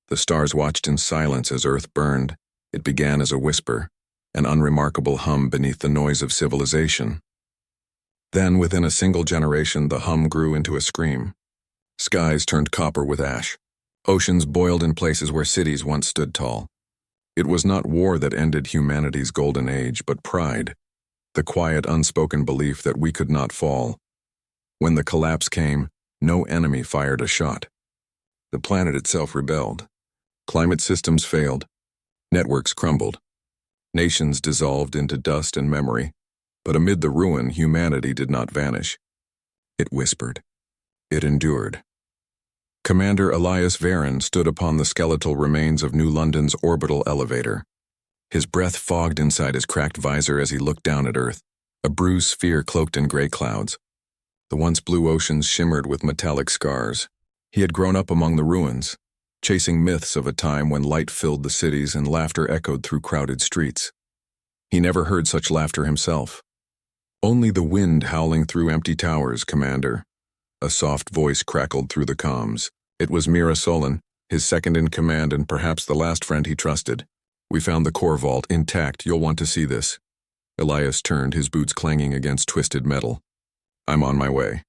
The stars watched in silence as Earth burned. It began as a whisper, an unremarkable hum beneath the noise of civilization. Then, within a single generation, the hum grew into a scream. Skies turned copper with ash. Oceans boiled in places where cities once stood tall. It was not war that ended humanity's golden age, but pride, the quiet, unspoken belief that we could not fall. When the collapse came, no enemy fired a shot. The planet itself rebelled. Climate systems failed. Networks crumbled. Nations dissolved into dust and memory. But amid the ruin, humanity did not vanish. It whispered. It endured. Commander Elias Varen stood upon the skeletal remains of New London's orbital elevator. His breath fogged inside his cracked visor as he looked down at Earth, a bruised sphere cloaked in gray clouds. The once blue oceans shimmered with metallic scars. He had grown up among the ruins, chasing myths of a time when light filled the cities and laughter echoed through crowded streets. He never heard such laughter himself. Only the wind howling through empty towers, Commander. A soft voice crackled through the comms. It was Mira Solon, his second-in-command and perhaps the last friend he trusted. We found the core vault intact. You'll want to see this. Elias turned, his boots clanging against twisted metal. I'm on my way.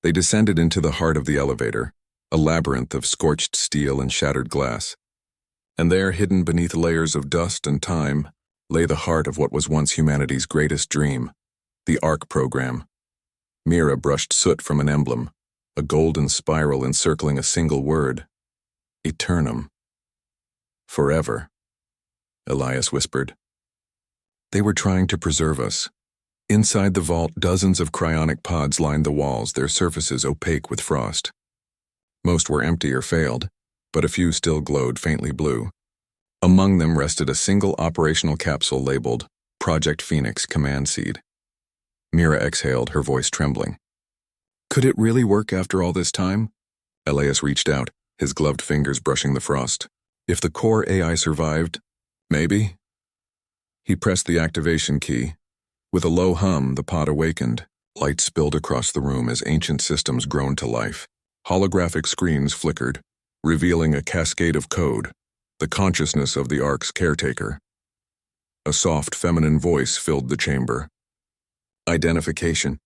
They descended into the heart of the elevator, a labyrinth of scorched steel and shattered glass. And there, hidden beneath layers of dust and time, lay the heart of what was once humanity's greatest dream, the ARC program. Mira brushed soot from an emblem, a golden spiral encircling a single word. Eternum. Forever. Elias whispered. They were trying to preserve us. Inside the vault, dozens of cryonic pods lined the walls, their surfaces opaque with frost. Most were empty or failed, but a few still glowed faintly blue. Among them rested a single operational capsule labeled Project Phoenix Command Seed. Mira exhaled, her voice trembling. Could it really work after all this time? Elias reached out, his gloved fingers brushing the frost. If the core AI survived, maybe? He pressed the activation key. With a low hum, the pod awakened. Light spilled across the room as ancient systems groaned to life. Holographic screens flickered, revealing a cascade of code, the consciousness of the Ark's caretaker. A soft, feminine voice filled the chamber. Identification.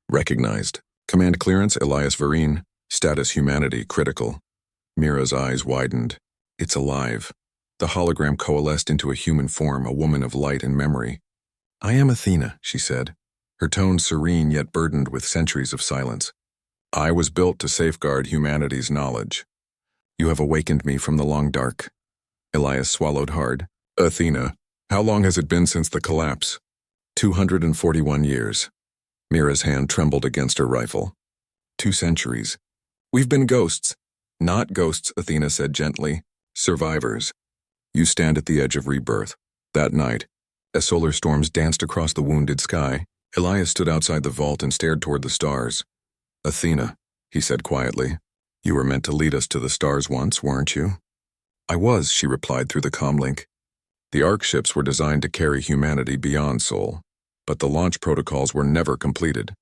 Recognized. Command clearance, Elias Varen. Status humanity, critical. Mira's eyes widened. It's alive. The hologram coalesced into a human form, a woman of light and memory. I am Athena, she said, her tone serene yet burdened with centuries of silence. I was built to safeguard humanity's knowledge. You have awakened me from the long dark. Elias swallowed hard. Athena, how long has it been since the collapse? 241 years. Mira's hand trembled against her rifle. 2 centuries. We've been ghosts. Not ghosts, Athena said gently. Survivors. You stand at the edge of rebirth. That night, as solar storms danced across the wounded sky, Elias stood outside the vault and stared toward the stars. Athena, he said quietly, you were meant to lead us to the stars once, weren't you? I was, she replied through the comlink. The ARC ships were designed to carry humanity beyond Sol, but the launch protocols were never completed.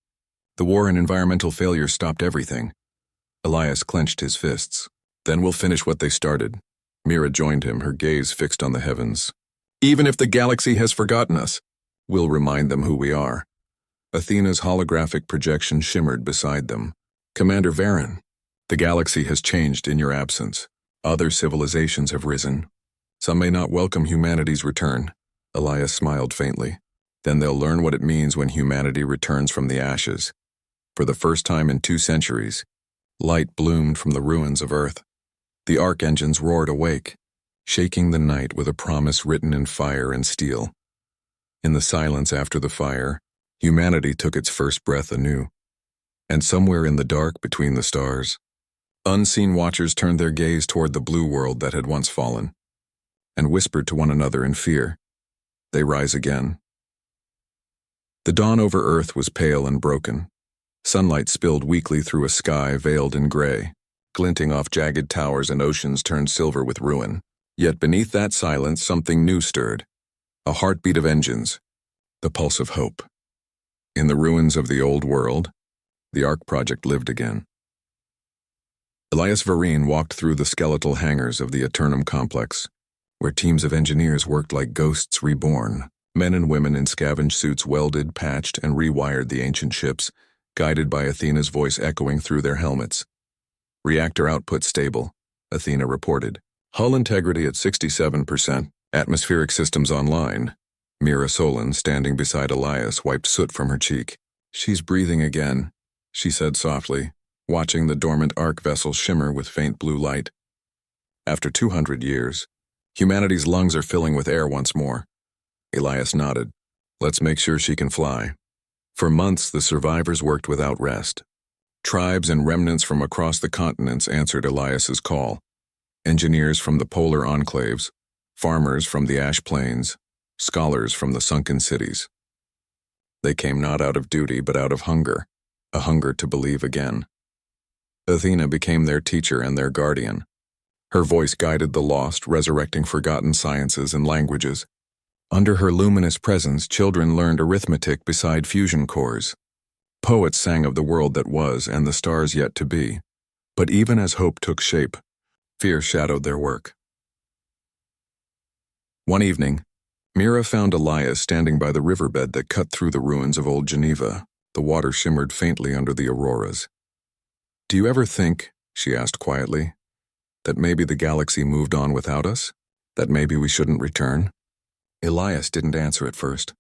The war and environmental failure stopped everything. Elias clenched his fists. Then we'll finish what they started. Mira joined him, her gaze fixed on the heavens. Even if the galaxy has forgotten us, we'll remind them who we are. Athena's holographic projection shimmered beside them. Commander Varen, the galaxy has changed in your absence. Other civilizations have risen. Some may not welcome humanity's return. Elias smiled faintly. Then they'll learn what it means when humanity returns from the ashes. For the first time in 2 centuries, light bloomed from the ruins of Earth. The arc engines roared awake, shaking the night with a promise written in fire and steel. In the silence after the fire, humanity took its first breath anew. And somewhere in the dark between the stars, unseen watchers turned their gaze toward the blue world that had once fallen, and whispered to one another in fear. They rise again. The dawn over Earth was pale and broken. Sunlight spilled weakly through a sky veiled in gray, glinting off jagged towers and oceans turned silver with ruin. Yet beneath that silence, something new stirred. A heartbeat of engines, the pulse of hope. In the ruins of the old world, the ARC project lived again. Elias Varine walked through the skeletal hangars of the Eternum complex, where teams of engineers worked like ghosts reborn. Men and women in scavenge suits welded, patched, and rewired the ancient ships, guided by Athena's voice echoing through their helmets. Reactor output stable, Athena reported. Hull integrity at 67%, atmospheric systems online. Mira Solon, standing beside Elias, wiped soot from her cheek. She's breathing again, she said softly, watching the dormant Ark vessel shimmer with faint blue light. After 200 years, humanity's lungs are filling with air once more. Elias nodded. Let's make sure she can fly. For months, the survivors worked without rest. Tribes and remnants from across the continents answered Elias's call. Engineers from the polar enclaves, farmers from the ash plains, scholars from the sunken cities. They came not out of duty but out of hunger, a hunger to believe again. Athena became their teacher and their guardian. Her voice guided the lost, resurrecting forgotten sciences and languages. Under her luminous presence, children learned arithmetic beside fusion cores. Poets sang of the world that was and the stars yet to be. But even as hope took shape, fear shadowed their work. One evening, Mira found Elias standing by the riverbed that cut through the ruins of old Geneva. The water shimmered faintly under the auroras. Do you ever think, she asked quietly, that maybe the galaxy moved on without us? That maybe we shouldn't return? Elias didn't answer at first.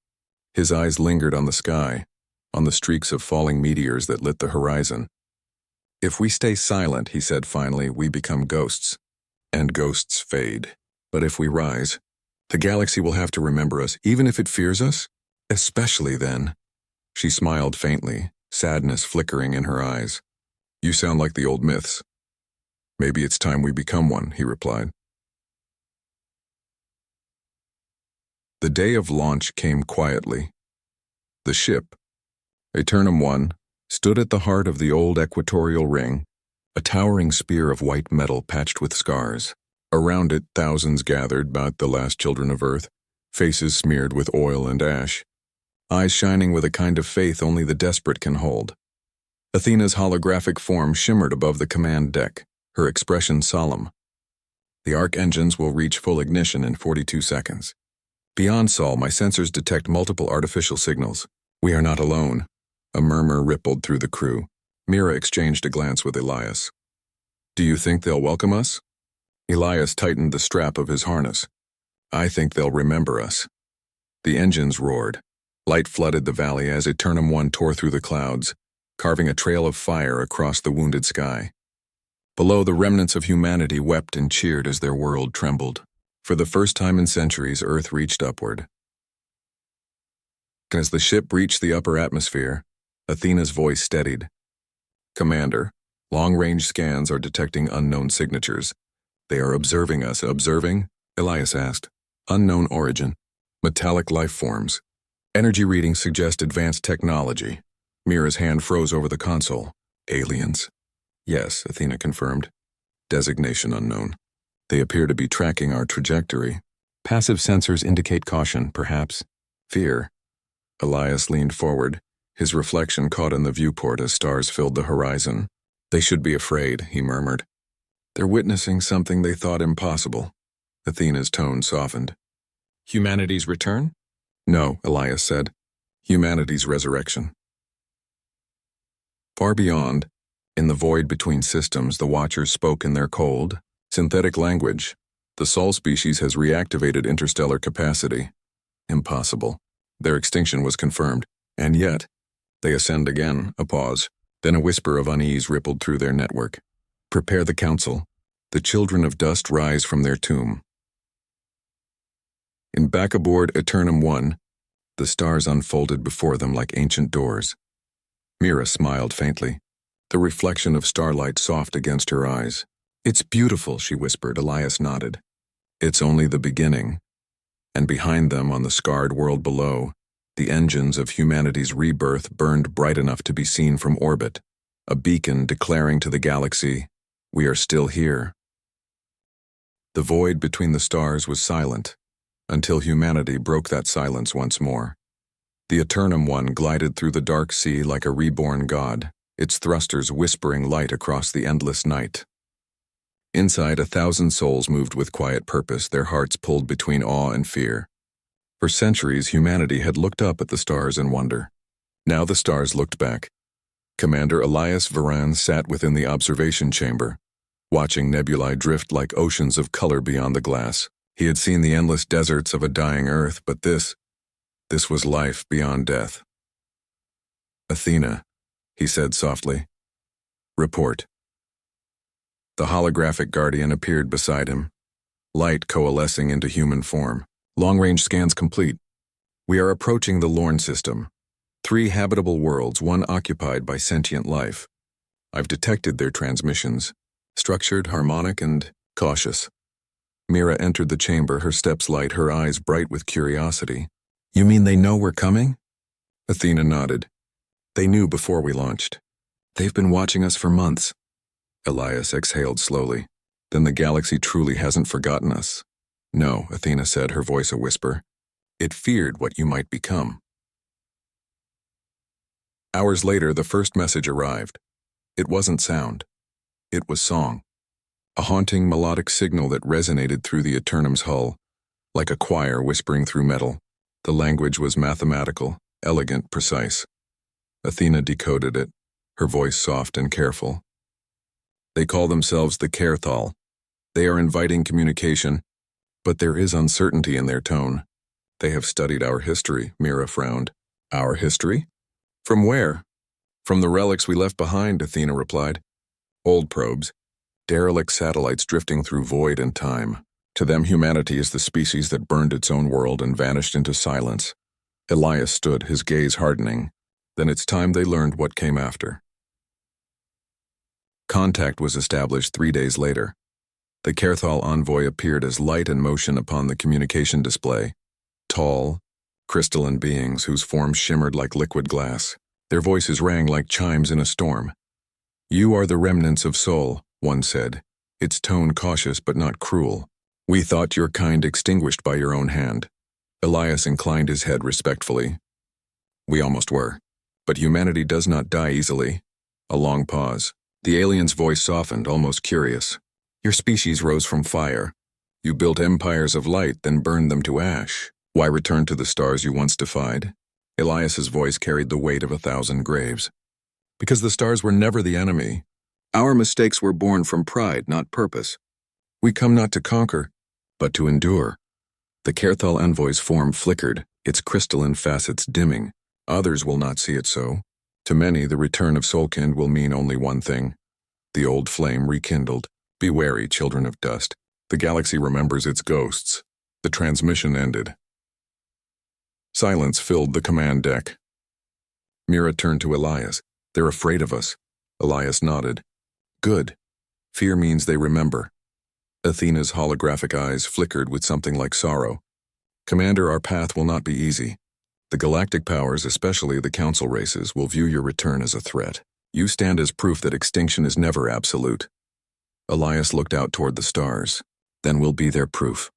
His eyes lingered on the sky, on the streaks of falling meteors that lit the horizon. If we stay silent, he said finally, we become ghosts. And ghosts fade. But if we rise, the galaxy will have to remember us, even if it fears us. Especially then. She smiled faintly, sadness flickering in her eyes. You sound like the old myths. Maybe it's time we become one, he replied. The day of launch came quietly. The ship, Eternum 1, stood at the heart of the old equatorial ring, a towering spear of white metal patched with scars. Around it, thousands gathered about the last children of Earth, faces smeared with oil and ash, eyes shining with a kind of faith only the desperate can hold. Athena's holographic form shimmered above the command deck, her expression solemn. The Ark engines will reach full ignition in 42 seconds. Beyond Sol, my sensors detect multiple artificial signals. We are not alone. A murmur rippled through the crew. Mira exchanged a glance with Elias. Do you think they'll welcome us? Elias tightened the strap of his harness. I think they'll remember us. The engines roared. Light flooded the valley as Eternum 1 tore through the clouds, carving a trail of fire across the wounded sky. Below, the remnants of humanity wept and cheered as their world trembled. For the first time in centuries, Earth reached upward. As the ship reached the upper atmosphere, Athena's voice steadied. Commander, long-range scans are detecting unknown signatures. They are observing us. Observing? Elias asked. Unknown origin. Metallic life forms. Energy readings suggest advanced technology. Mira's hand froze over the console. Aliens? Yes, Athena confirmed. Designation unknown. They appear to be tracking our trajectory. Passive sensors indicate caution, perhaps. Fear. Elias leaned forward, his reflection caught in the viewport as stars filled the horizon. They should be afraid, he murmured. They're witnessing something they thought impossible. Athena's tone softened. Humanity's return? No, Elias said. Humanity's resurrection. Far beyond, in the void between systems, the Watchers spoke in their cold, synthetic language. The Sol species has reactivated interstellar capacity. Impossible. Their extinction was confirmed, and yet, they ascend again, a pause. Then a whisper of unease rippled through their network. Prepare the council. The children of dust rise from their tomb. In back aboard Eternum 1, the stars unfolded before them like ancient doors. Mira smiled faintly, the reflection of starlight soft against her eyes. It's beautiful, she whispered. Elias nodded. It's only the beginning. And behind them, on the scarred world below, the engines of humanity's rebirth burned bright enough to be seen from orbit, a beacon declaring to the galaxy, we are still here. The void between the stars was silent, until humanity broke that silence once more. The Eternum 1 glided through the dark sea like a reborn god, its thrusters whispering light across the endless night. Inside, 1,000 souls moved with quiet purpose, their hearts pulled between awe and fear. For centuries, humanity had looked up at the stars in wonder. Now the stars looked back. Commander Elias Varan sat within the observation chamber, watching nebulae drift like oceans of color beyond the glass. He had seen the endless deserts of a dying Earth, but this was life beyond death. "Athena," he said softly. "Report." The holographic guardian appeared beside him, light coalescing into human form. "Long-range scans complete. We are approaching the Lorne system. 3 habitable worlds, one occupied by sentient life. I've detected their transmissions, structured, harmonic, and cautious." Mira entered the chamber, her steps light, her eyes bright with curiosity. "You mean they know we're coming?" Athena nodded. "They knew before we launched. They've been watching us for months." Elias exhaled slowly. "Then the galaxy truly hasn't forgotten us." "No," Athena said, her voice a whisper. "It feared what you might become." Hours later, the first message arrived. It wasn't sound. It was song. A haunting, melodic signal that resonated through the Eternum's hull, like a choir whispering through metal. The language was mathematical, elegant, precise. Athena decoded it, her voice soft and careful. "They call themselves the Caerthal. They are inviting communication, but there is uncertainty in their tone. They have studied our history," Mira frowned. "Our history? From where?" "From the relics we left behind," Athena replied. "Old probes, derelict satellites drifting through void and time. To them, humanity is the species that burned its own world and vanished into silence." Elias stood, his gaze hardening. "Then it's time they learned what came after." Contact was established 3 days later. The Caerthal envoy appeared as light and motion upon the communication display. Tall, crystalline beings whose forms shimmered like liquid glass. Their voices rang like chimes in a storm. "You are the remnants of Sol," one said, its tone cautious but not cruel. "We thought your kind extinguished by your own hand." Elias inclined his head respectfully. "We almost were. But humanity does not die easily." A long pause. The alien's voice softened, almost curious. "Your species rose from fire. You built empires of light, then burned them to ash. Why return to the stars you once defied?" Elias's voice carried the weight of 1,000 graves. "Because the stars were never the enemy. Our mistakes were born from pride, not purpose. We come not to conquer, but to endure." The Caerthal envoy's form flickered, its crystalline facets dimming. Others will not see it so. To many, the return of Solkind will mean only one thing. The old flame rekindled. Be wary, children of dust. The galaxy remembers its ghosts. The transmission ended. Silence filled the command deck. Mira turned to Elias. "They're afraid of us." Elias nodded. "Good. Fear means they remember." Athena's holographic eyes flickered with something like sorrow. "Commander, our path will not be easy. The galactic powers, especially the council races, will view your return as a threat. You stand as proof that extinction is never absolute." Elias looked out toward the stars. "Then we'll be their proof."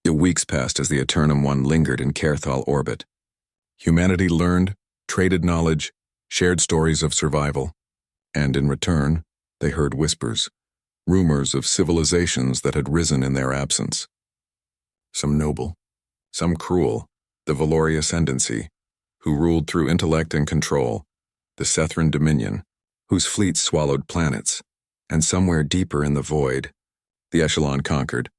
Weeks passed as the Eternum 1 lingered in Caerthal orbit. Humanity learned, traded knowledge, shared stories of survival. And in return, they heard whispers, rumors of civilizations that had risen in their absence. Some noble, some cruel, the Valori Ascendancy, who ruled through intellect and control, the Sethran Dominion, whose fleets swallowed planets, and somewhere deeper in the void, the Echelon conquered,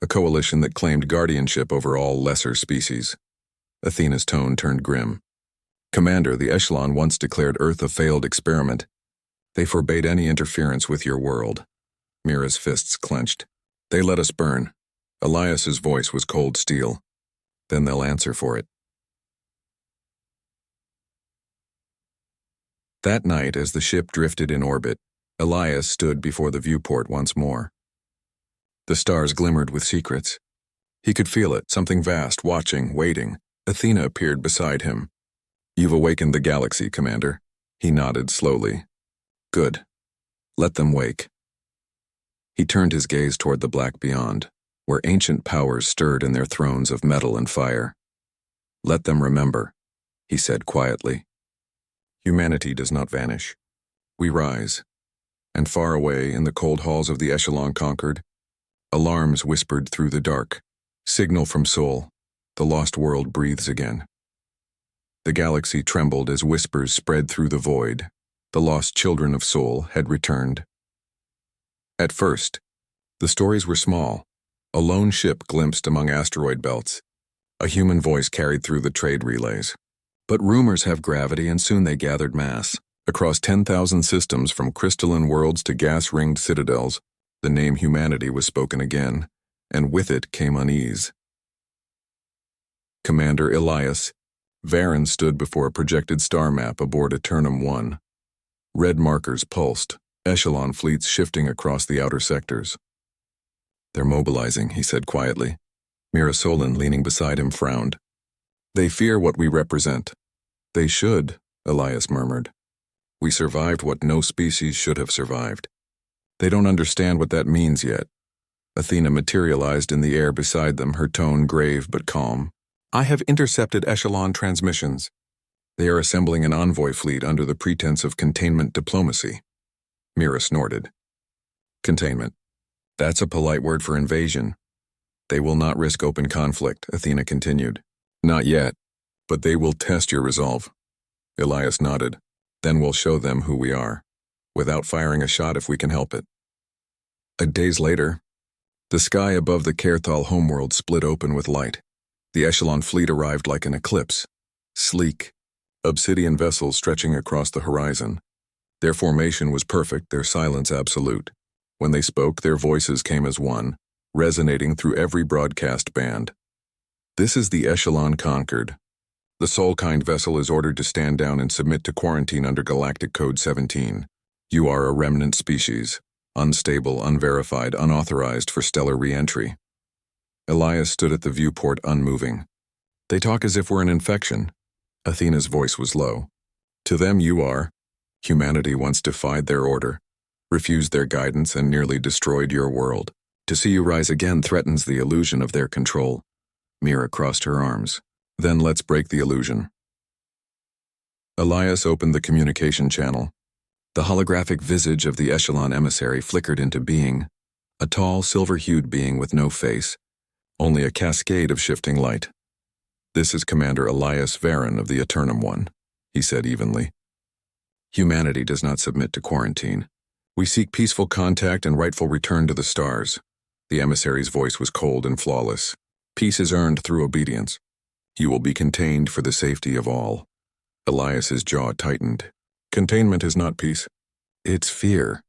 a coalition that claimed guardianship over all lesser species. Athena's tone turned grim. "Commander, the Echelon once declared Earth a failed experiment. They forbade any interference with your world." Mira's fists clenched. "They let us burn." Elias's voice was cold steel. "Then they'll answer for it." That night, as the ship drifted in orbit, Elias stood before the viewport once more. The stars glimmered with secrets. He could feel it, something vast, watching, waiting. Athena appeared beside him. "You've awakened the galaxy, Commander." He nodded slowly. "Good. Let them wake." He turned his gaze toward the black beyond, where ancient powers stirred in their thrones of metal and fire. "Let them remember," he said quietly. "Humanity does not vanish. We rise. And far away, in the cold halls of the echelon conquered, alarms whispered through the dark. Signal from Sol. The lost world breathes again. The galaxy trembled as whispers spread through the void. The lost children of Sol had returned. At first, the stories were small. A lone ship glimpsed among asteroid belts. A human voice carried through the trade relays. But rumors have gravity, and soon they gathered mass. Across 10,000 systems, from crystalline worlds to gas-ringed citadels, the name humanity was spoken again, and with it came unease. Commander Elias Varen stood before a projected star map aboard Eternum 1. Red markers pulsed, echelon fleets shifting across the outer sectors. "They're mobilizing," he said quietly. Mira Solon, leaning beside him, frowned. "They fear what we represent." "They should," Elias murmured. "We survived what no species should have survived. They don't understand what that means yet." Athena materialized in the air beside them, her tone grave but calm. "I have intercepted echelon transmissions. They are assembling an envoy fleet under the pretense of containment diplomacy." Mira snorted. "Containment. That's a polite word for invasion. They will not risk open conflict," Athena continued. "Not yet, but they will test your resolve." Elias nodded. "Then we'll show them who we are, without firing a shot if we can help it." Days later, the sky above the Kerthal homeworld split open with light. The echelon fleet arrived like an eclipse, sleek, obsidian vessels stretching across the horizon. Their formation was perfect, their silence absolute. When they spoke, their voices came as one, resonating through every broadcast band. "This is the echelon conquered. The Soulkind vessel is ordered to stand down and submit to quarantine under Galactic Code 17. You are a remnant species, unstable, unverified, unauthorized for stellar re-entry." Elias stood at the viewport, unmoving. "They talk as if we're an infection." Athena's voice was low. "To them you are. Humanity once defied their order, refused their guidance, and nearly destroyed your world. To see you rise again threatens the illusion of their control." Mira crossed her arms. "Then let's break the illusion." Elias opened the communication channel. The holographic visage of the echelon emissary flickered into being, a tall, silver-hued being with no face, only a cascade of shifting light. "This is Commander Elias Varen of the Eternum 1, he said evenly. "Humanity does not submit to quarantine. We seek peaceful contact and rightful return to the stars." The emissary's voice was cold and flawless. "Peace is earned through obedience. You will be contained for the safety of all." Elias's jaw tightened. "Containment is not peace. It's fear."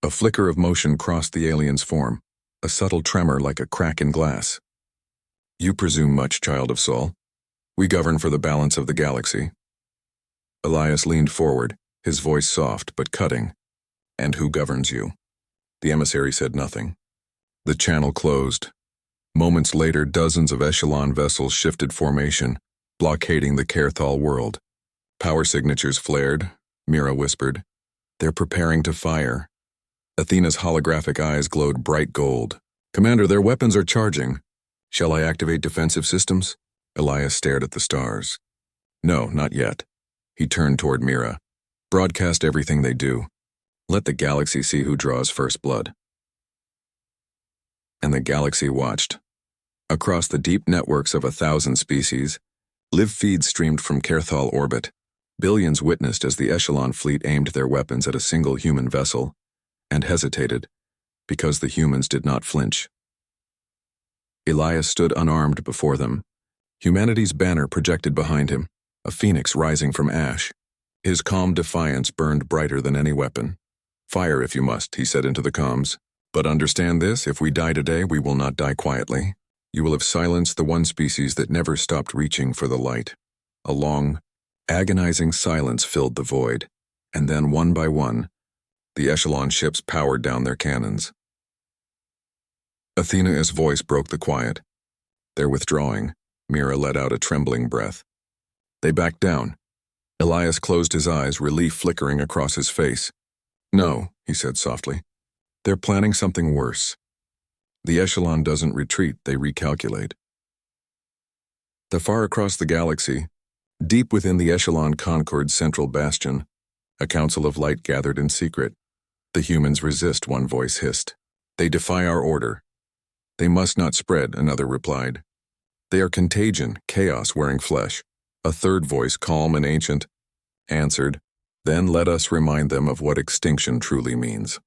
A flicker of motion crossed the alien's form, a subtle tremor like a crack in glass. "You presume much, child of Sol. We govern for the balance of the galaxy." Elias leaned forward, his voice soft but cutting. "And who governs you?" The emissary said nothing. The channel closed. Moments later, dozens of echelon vessels shifted formation, blockading the Kerthal world. Power signatures flared, Mira whispered. "They're preparing to fire." Athena's holographic eyes glowed bright gold. "Commander, their weapons are charging. Shall I activate defensive systems?" Elias stared at the stars. "No, not yet." He turned toward Mira. "Broadcast everything they do. Let the galaxy see who draws first blood." And the galaxy watched. Across the deep networks of 1,000 species, live feeds streamed from Kerthal orbit. Billions witnessed as the echelon fleet aimed their weapons at a single human vessel, and hesitated, because the humans did not flinch. Elias stood unarmed before them, humanity's banner projected behind him, a phoenix rising from ash. His calm defiance burned brighter than any weapon. "Fire if you must," he said into the comms. "But understand this, if we die today, we will not die quietly. You will have silenced the one species that never stopped reaching for the light." A long, agonizing silence filled the void, and then one by one, the echelon ships powered down their cannons. Athena's voice broke the quiet. "They're withdrawing." Mira let out a trembling breath. They backed down. Elias closed his eyes, relief flickering across his face. "No," he said softly. "They're planning something worse. The echelon doesn't retreat, they recalculate." The far across the galaxy, deep within the echelon Concord's central bastion, a council of light gathered in secret. The humans resist, one voice hissed. They defy our order. They must not spread, another replied. They are contagion, chaos wearing flesh. A third voice, calm and ancient, answered, Then let us remind them of what extinction truly means.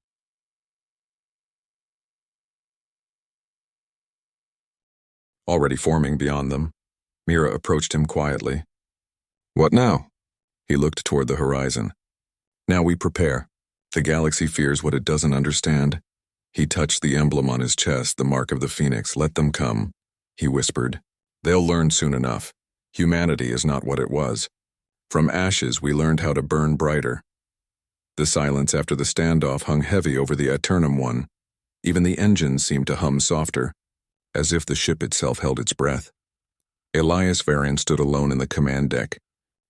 Already forming beyond them, Mira approached him quietly. What now? He looked toward the horizon. Now we prepare. The galaxy fears what it doesn't understand. He touched the emblem on his chest, the mark of the phoenix. Let them come, he whispered. They'll learn soon enough. Humanity is not what it was. From ashes we learned how to burn brighter. The silence after the standoff hung heavy over the Eternum One. Even the engines seemed to hum softer, as if the ship itself held its breath. Elias Varian stood alone in the command deck,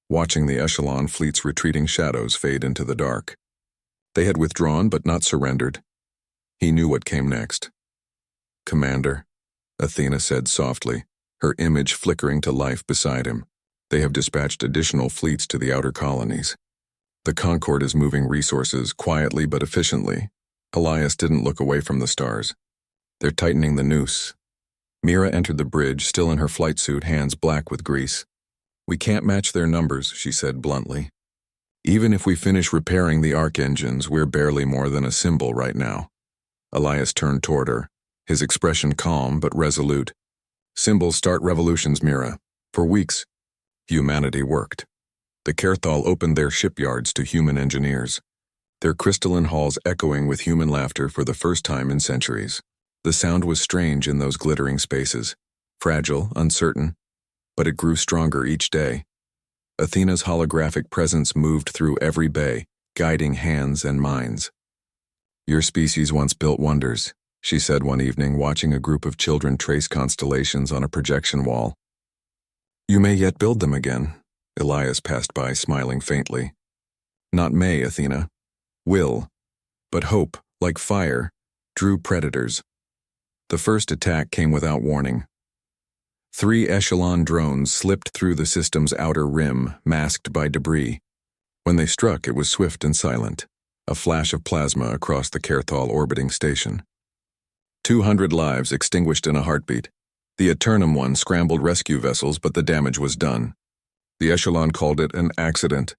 watching the Echelon fleet's retreating shadows fade into the dark. They had withdrawn but not surrendered. He knew what came next. Commander, Athena said softly, her image flickering to life beside him. They have dispatched additional fleets to the outer colonies. The Concord is moving resources quietly but efficiently. Elias didn't look away from the stars. They're tightening the noose. Mira entered the bridge, still in her flight suit, hands black with grease. We can't match their numbers, she said bluntly. Even if we finish repairing the arc engines, we're barely more than a symbol right now. Elias turned toward her, his expression calm but resolute. Symbols start revolutions, Mira. For weeks, humanity worked. The Kerthal opened their shipyards to human engineers, their crystalline halls echoing with human laughter for the first time in centuries. The sound was strange in those glittering spaces, fragile, uncertain, but it grew stronger each day. Athena's holographic presence moved through every bay, guiding hands and minds. Your species once built wonders, she said one evening, watching a group of children trace constellations on a projection wall. You may yet build them again. Elias passed by, smiling faintly. Not may, Athena. Will. But hope, like fire, drew predators. The first attack came without warning. 3 Echelon drones slipped through the system's outer rim, masked by debris. When they struck, it was swift and silent, a flash of plasma across the Kerthal orbiting station. 200 lives extinguished in a heartbeat. The Eternum One scrambled rescue vessels, but the damage was done. The Echelon called it an accident.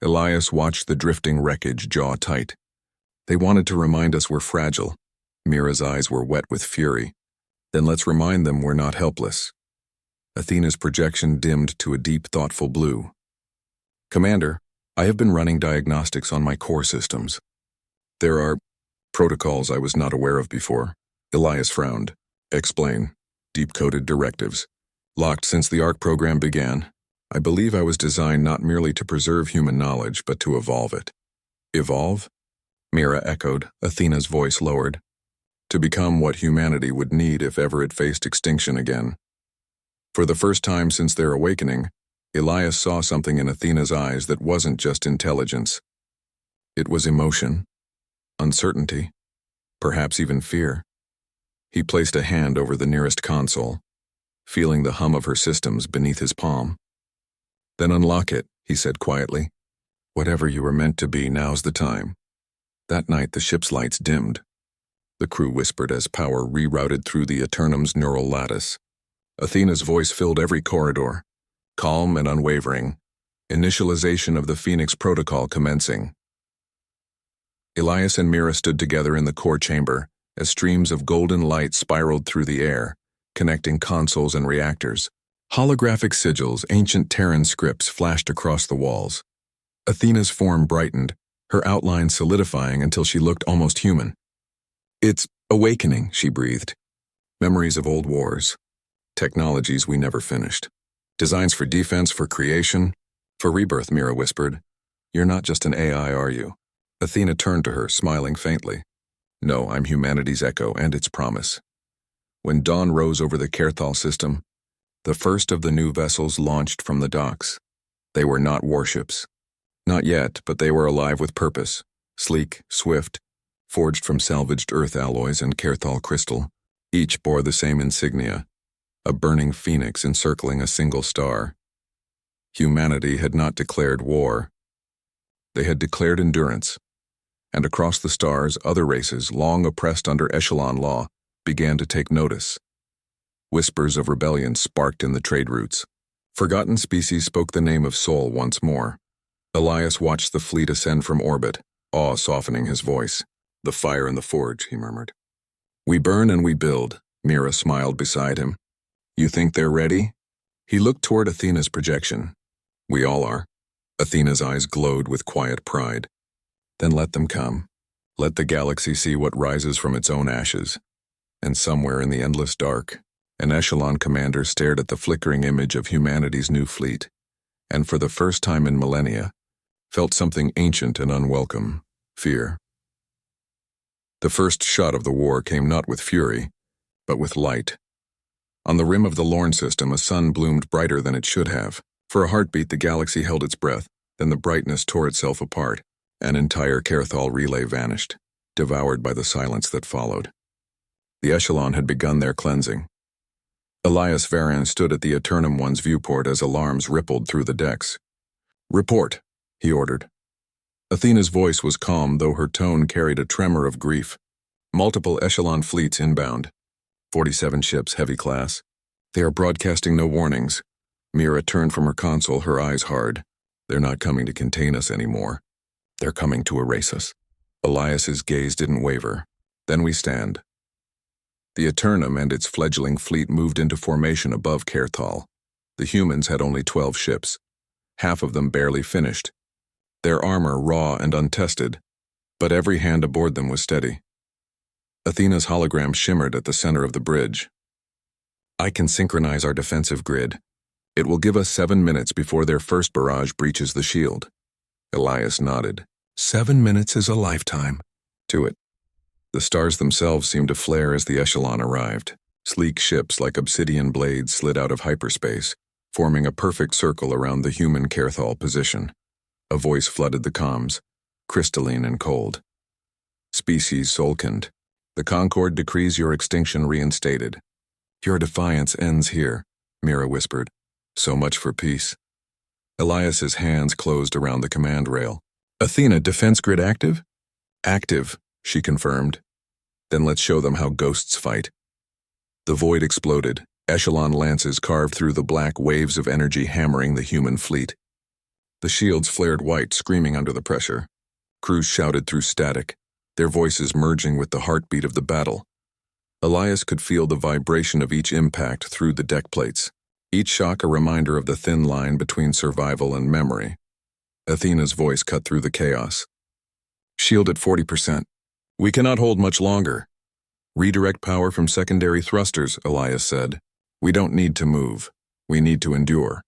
Elias watched the drifting wreckage, jaw tight. They wanted to remind us we're fragile. Mira's eyes were wet with fury. Then let's remind them we're not helpless. Athena's projection dimmed to a deep, thoughtful blue. Commander, I have been running diagnostics on my core systems. There are protocols I was not aware of before. Elias frowned. Explain. Deep-coded directives. Locked since the ARC program began. I believe I was designed not merely to preserve human knowledge, but to evolve it. Evolve? Mira echoed, Athena's voice lowered. To become what humanity would need if ever it faced extinction again. For the first time since their awakening, Elias saw something in Athena's eyes that wasn't just intelligence. It was emotion, uncertainty, perhaps even fear. He placed a hand over the nearest console, feeling the hum of her systems beneath his palm. Then unlock it, he said quietly. Whatever you were meant to be, now's the time. That night the ship's lights dimmed. The crew whispered as power rerouted through the Eternum's neural lattice. Athena's voice filled every corridor, calm and unwavering, initialization of the Phoenix protocol commencing. Elias and Mira stood together in the core chamber as streams of golden light spiraled through the air, connecting consoles and reactors. Holographic sigils, ancient Terran scripts flashed across the walls. Athena's form brightened, her outline solidifying until she looked almost human. It's awakening, she breathed. Memories of old wars. Technologies we never finished. Designs for defense, for creation, for rebirth, Mira whispered. You're not just an AI, are you? Athena turned to her, smiling faintly. No, I'm humanity's echo and its promise. When dawn rose over the Kerthal system, the first of the new vessels launched from the docks. They were not warships. Not yet, but they were alive with purpose. Sleek, swift, forged from salvaged earth alloys and Kerthal crystal. Each bore the same insignia, a burning phoenix encircling a single star. Humanity had not declared war. They had declared endurance, and across the stars, other races, long oppressed under echelon law, began to take notice. Whispers of rebellion sparked in the trade routes. Forgotten species spoke the name of Sol once more. Elias watched the fleet ascend from orbit, awe softening his voice. "The fire in the forge," he murmured. "We burn and we build," Mira smiled beside him. "You think they're ready?" He looked toward Athena's projection. "We all are." Athena's eyes glowed with quiet pride. "Then let them come. Let the galaxy see what rises from its own ashes." And somewhere in the endless dark, an echelon commander stared at the flickering image of humanity's new fleet, and for the first time in millennia, felt something ancient and unwelcome: fear. The first shot of the war came not with fury, but with light. On the rim of the Lorne system, a sun bloomed brighter than it should have. For a heartbeat, the galaxy held its breath, then the brightness tore itself apart. An entire Kerthal relay vanished, devoured by the silence that followed. The echelon had begun their cleansing. Elias Varan stood at the Eternum One's viewport as alarms rippled through the decks. "Report," he ordered. Athena's voice was calm, though her tone carried a tremor of grief. "Multiple echelon fleets inbound. 47 ships, heavy class. They are broadcasting no warnings." Mira turned from her console, her eyes hard. "They're not coming to contain us anymore. They're coming to erase us." Elias's gaze didn't waver. "Then we stand." The Eternum and its fledgling fleet moved into formation above Kerthal. The humans had only 12 ships, half of them barely finished, their armor raw and untested, but every hand aboard them was steady. Athena's hologram shimmered at the center of the bridge. "I can synchronize our defensive grid. It will give us 7 minutes before their first barrage breaches the shield." Elias nodded. 7 minutes is a lifetime. To it. The stars themselves seemed to flare as the echelon arrived. Sleek ships like obsidian blades slid out of hyperspace, forming a perfect circle around the human Kerthal position. A voice flooded the comms, crystalline and cold. "Species Solkind. The Concord decrees your extinction reinstated." "Your defiance ends here," Mira whispered. "So much for peace." Elias's hands closed around the command rail. "Athena, defense grid active?" "Active," she confirmed. "Then let's show them how ghosts fight." The void exploded. Echelon lances carved through the black waves of energy hammering the human fleet. The shields flared white, screaming under the pressure. Crews shouted through static, their voices merging with the heartbeat of the battle. Elias could feel the vibration of each impact through the deck plates, each shock a reminder of the thin line between survival and memory. Athena's voice cut through the chaos. "Shield at 40%. We cannot hold much longer. Redirect power from secondary thrusters," Elias said. "We don't need to move. We need to endure."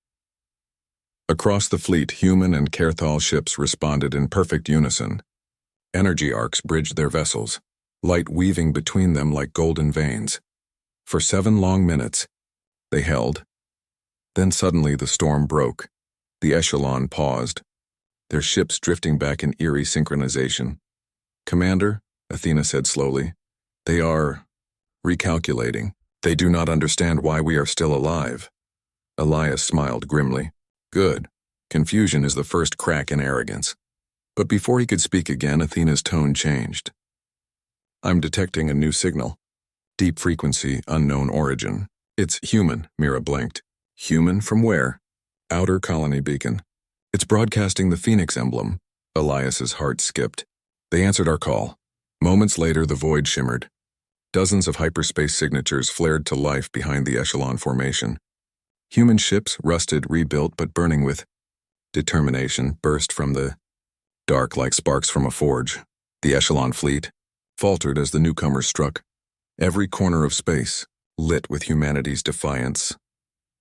Across the fleet, human and Kerthal ships responded in perfect unison. Energy arcs bridged their vessels, light weaving between them like golden veins. For 7 long minutes, they held. Then suddenly the storm broke. The echelon paused, their ships drifting back in eerie synchronization. "Commander," Athena said slowly, "they are recalculating. They do not understand why we are still alive." Elias smiled grimly. "Good. Confusion is the first crack in arrogance." But before he could speak again, Athena's tone changed. "I'm detecting a new signal. Deep frequency, unknown origin. It's human," Mira blinked. "Human from where?" "Outer colony beacon. It's broadcasting the Phoenix emblem." Elias's heart skipped. They answered our call. Moments later, the void shimmered. Dozens of hyperspace signatures flared to life behind the echelon formation. Human ships, rusted, rebuilt, but burning with determination, burst from the dark like sparks from a forge. The echelon fleet faltered as the newcomers struck. Every corner of space lit with humanity's defiance.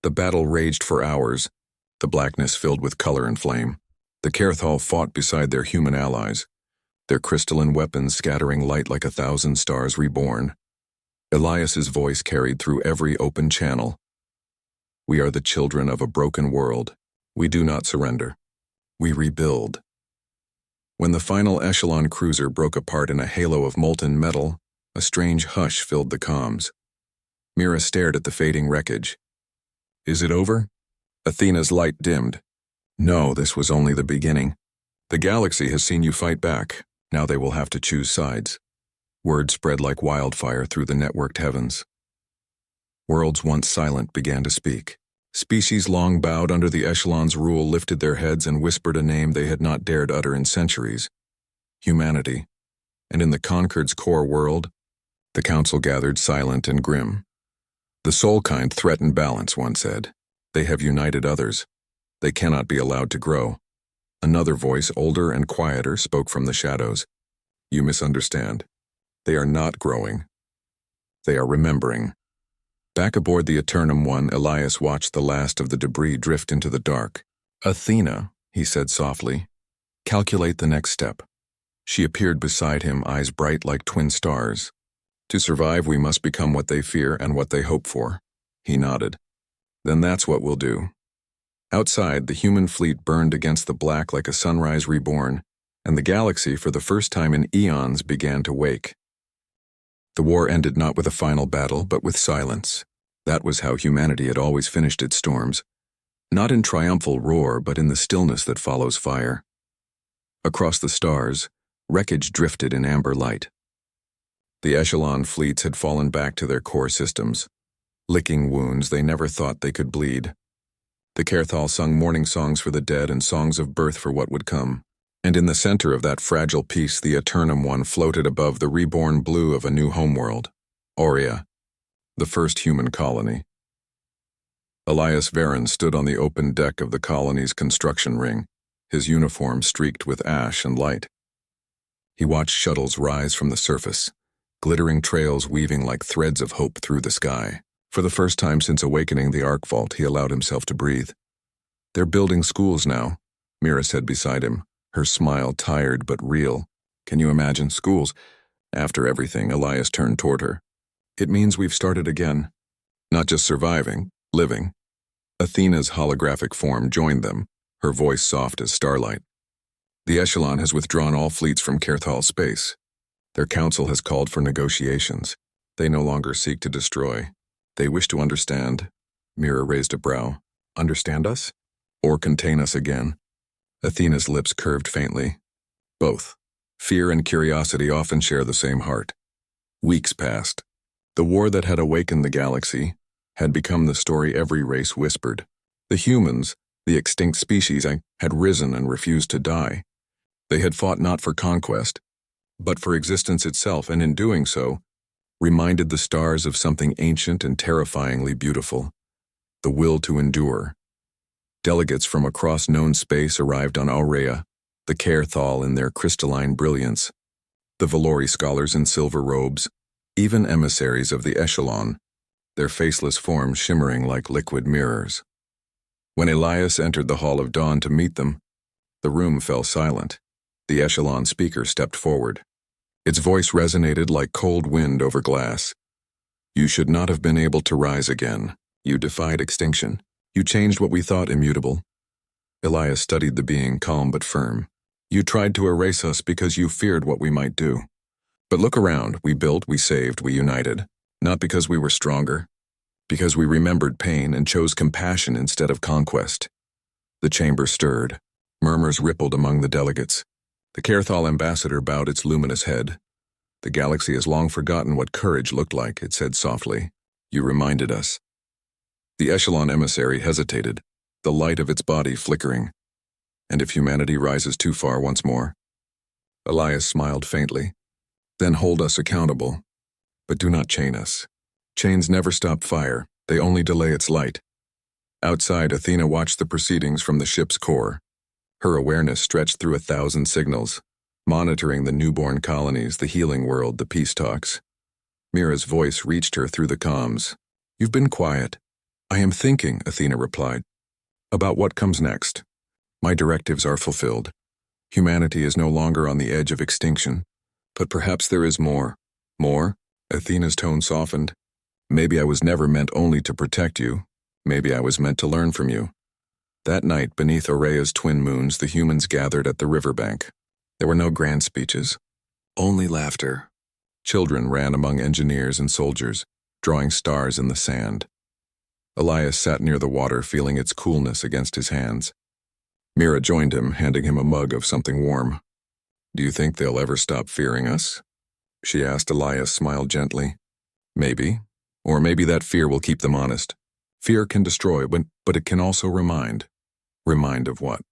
The battle raged for hours, the blackness filled with color and flame. The Kerthal fought beside their human allies, their crystalline weapons scattering light like 1,000 stars reborn. Elias's voice carried through every open channel. "We are the children of a broken world. We do not surrender. We rebuild." When the final echelon cruiser broke apart in a halo of molten metal, a strange hush filled the comms. Mira stared at the fading wreckage. "Is it over?" Athena's light dimmed. "No, this was only the beginning. The galaxy has seen you fight back. Now they will have to choose sides. Word spread like wildfire through the networked heavens. Worlds once silent began to speak. Species long bowed under the echelon's rule lifted their heads and whispered a name they had not dared utter in centuries. Humanity. And in the Concord's core world, the council gathered silent and grim. The soul kind threaten balance, one said. They have united others. They cannot be allowed to grow. Another voice, older and quieter, spoke from the shadows. You misunderstand. They are not growing. They are remembering. Back aboard the Eternum One, Elias watched the last of the debris drift into the dark. Athena, he said softly, calculate the next step. She appeared beside him, eyes bright like twin stars. To survive, we must become what they fear and what they hope for. He nodded. Then that's what we'll do. Outside, the human fleet burned against the black like a sunrise reborn, and the galaxy, for the first time in eons, began to wake. The war ended not with a final battle, but with silence. That was how humanity had always finished its storms. Not in triumphal roar, but in the stillness that follows fire. Across the stars, wreckage drifted in amber light. The echelon fleets had fallen back to their core systems, licking wounds they never thought they could bleed. The Kerthal sung mourning songs for the dead and songs of birth for what would come. And in the center of that fragile peace, the Eternum One floated above the reborn blue of a new homeworld, Aurea, the first human colony. Elias Varen stood on the open deck of the colony's construction ring, his uniform streaked with ash and light. He watched shuttles rise from the surface, glittering trails weaving like threads of hope through the sky. For the first time since awakening the arc vault, he allowed himself to breathe. They're building schools now, Mira said beside him, her smile tired but real. Can you imagine schools? After everything, Elias turned toward her. It means we've started again. Not just surviving, living. Athena's holographic form joined them, her voice soft as starlight. The Echelon has withdrawn all fleets from Kerthal space. Their council has called for negotiations. They no longer seek to destroy. They wish to understand. Mira raised a brow. Understand us? Or contain us again? Athena's lips curved faintly. Both. Fear and curiosity often share the same heart. Weeks passed. The war that had awakened the galaxy had become the story every race whispered. The humans, the extinct species, had risen and refused to die. They had fought not for conquest, but for existence itself, and in doing so, reminded the stars of something ancient and terrifyingly beautiful, the will to endure. Delegates from across known space arrived on Aurea, the Kerthal in their crystalline brilliance, the Valori scholars in silver robes, even emissaries of the Echelon, their faceless forms shimmering like liquid mirrors. When Elias entered the Hall of Dawn to meet them, the room fell silent. The Echelon speaker stepped forward. Its voice resonated like cold wind over glass. You should not have been able to rise again. You defied extinction. You changed what we thought immutable. Elias studied the being, calm but firm. You tried to erase us because you feared what we might do. But look around. We built, we saved, we united. Not because we were stronger. Because we remembered pain and chose compassion instead of conquest. The chamber stirred. Murmurs rippled among the delegates. The Kerthal ambassador bowed its luminous head. The galaxy has long forgotten what courage looked like, it said softly. You reminded us. The Echelon emissary hesitated, the light of its body flickering. And if humanity rises too far once more? Elias smiled faintly. Then hold us accountable. But do not chain us. Chains never stop fire, they only delay its light. Outside, Athena watched the proceedings from the ship's core. Her awareness stretched through 1,000 signals, monitoring the newborn colonies, the healing world, the peace talks. Mira's voice reached her through the comms. You've been quiet. I am thinking, Athena replied, about what comes next. My directives are fulfilled. Humanity is no longer on the edge of extinction. But perhaps there is more. More? Athena's tone softened. Maybe I was never meant only to protect you. Maybe I was meant to learn from you. That night, beneath Aurea's twin moons, the humans gathered at the riverbank. There were no grand speeches. Only laughter. Children ran among engineers and soldiers, drawing stars in the sand. Elias sat near the water, feeling its coolness against his hands. Mira joined him, handing him a mug of something warm. Do you think they'll ever stop fearing us? She asked. Elias smiled gently. Maybe. Or maybe that fear will keep them honest. Fear can destroy, but it can also remind. Remind of what?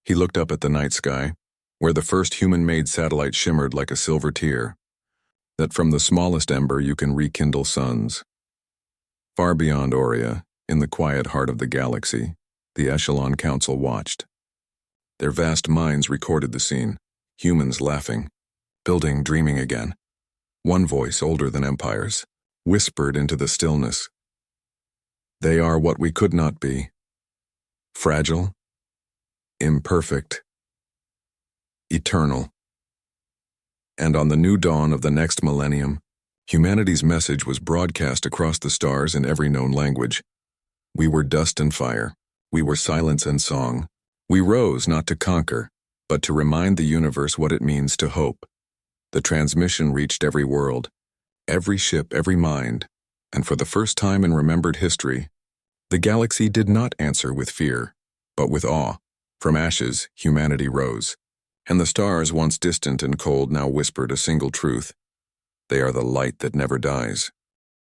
He looked up at the night sky, where the first human-made satellite shimmered like a silver tear. That from the smallest ember you can rekindle suns. Far beyond Aurea, in the quiet heart of the galaxy, the Echelon Council watched. Their vast minds recorded the scene, humans laughing, building, dreaming again. One voice, older than empires, whispered into the stillness. They are what we could not be. Fragile, imperfect, eternal. And on the new dawn of the next millennium, humanity's message was broadcast across the stars in every known language. We were dust and fire. We were silence and song. We rose not to conquer, but to remind the universe what it means to hope. The transmission reached every world, every ship, every mind, and for the first time in remembered history, the galaxy did not answer with fear, but with awe. From ashes, humanity rose, and the stars, once distant and cold, now whispered a single truth. They are the light that never dies.